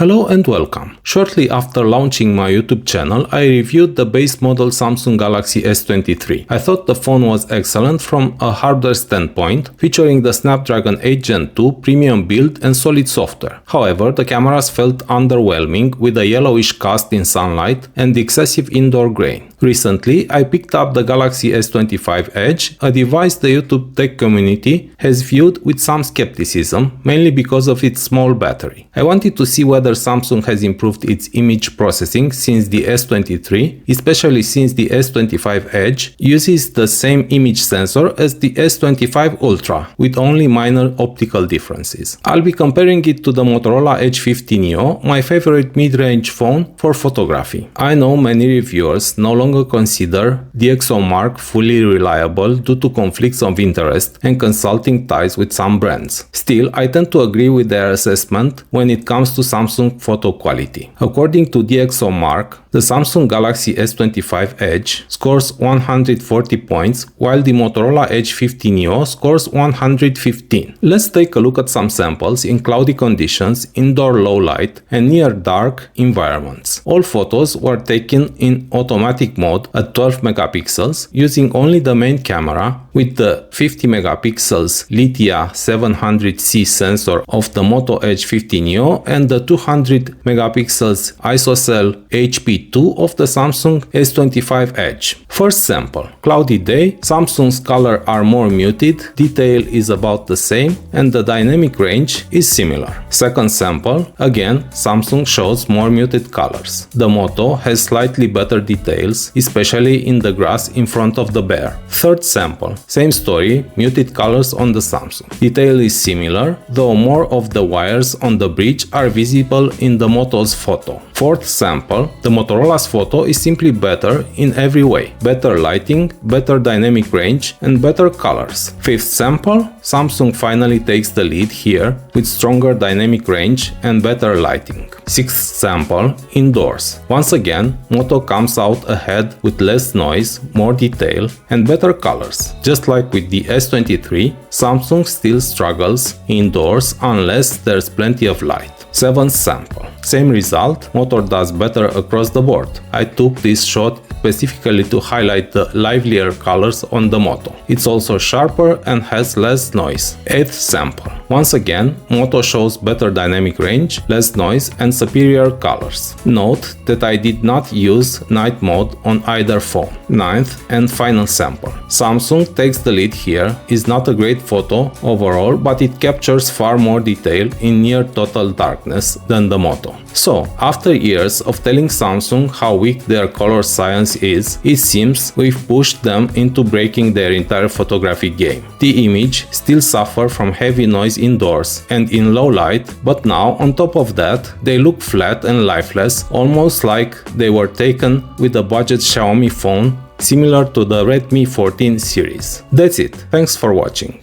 Hello and welcome. Shortly after launching my YouTube channel, I reviewed the base model Samsung Galaxy S23. I thought the phone was excellent from a hardware standpoint, featuring the Snapdragon 8 Gen 2 premium build and solid software. However, the cameras felt underwhelming with a yellowish cast in sunlight and excessive indoor grain. Recently, I picked up the Galaxy S25 Edge, a device the YouTube tech community has viewed with some skepticism, mainly because of its small battery. I wanted to see whether Samsung has improved its image processing since the S23, especially since the S25 Edge uses the same image sensor as the S25 Ultra, with only minor optical differences. I'll be comparing it to the Motorola Edge 50 Neo, my favorite mid-range phone for photography. I know many reviewers no longer consider DxOMark fully reliable due to conflicts of interest and consulting ties with some brands. Still, I tend to agree with their assessment when it comes to Samsung photo quality. According to DxOMark, the Samsung Galaxy S25 Edge scores 140 points, while the Motorola Edge 50 Neo scores 115. Let's take a look at some samples in cloudy conditions, indoor low light, and near dark environments. All photos were taken in automatic mode at 12 megapixels using only the main camera, with the 50 megapixels Lithia 700C sensor of the Moto Edge 50 Neo and the 200 megapixels ISOCELL HP2 of the Samsung S25 Edge. First sample. Cloudy day, Samsung's colors are more muted, detail is about the same, and the dynamic range is similar. Second sample. Again, Samsung shows more muted colors. The Moto has slightly better details, especially in the grass in front of the bear. Third sample. Same story, muted colors on the Samsung. Detail is similar, though more of the wires on the bridge are visible in the Moto's photo. Fourth sample. The Motorola's photo is simply better in every way. Better lighting, better dynamic range, and better colors. Fifth sample. Samsung finally takes the lead here with stronger dynamic range and better lighting. Sixth sample. Indoors. Once again, Moto comes out ahead with less noise, more detail, and better colors. Just like with the S23, Samsung still struggles indoors unless there's plenty of light. Seventh sample. Same result, Moto does better across the board. I took this shot specifically to highlight the livelier colors on the Moto. It's also sharper and has less noise. Eighth sample. Once again, Moto shows better dynamic range, less noise, and superior colors. Note that I did not use night mode on either phone. Ninth and final sample. Samsung takes the lead here. Is not a great photo overall, but it captures far more detail in near total darkness than the Moto. So, after years of telling Samsung how weak their color science is, it seems we've pushed them into breaking their entire photography game. The image still suffers from heavy noise indoors and in low light, but now on top of that, they look flat and lifeless, almost like they were taken with a budget Xiaomi phone similar to the Redmi 14 series. That's it. Thanks for watching.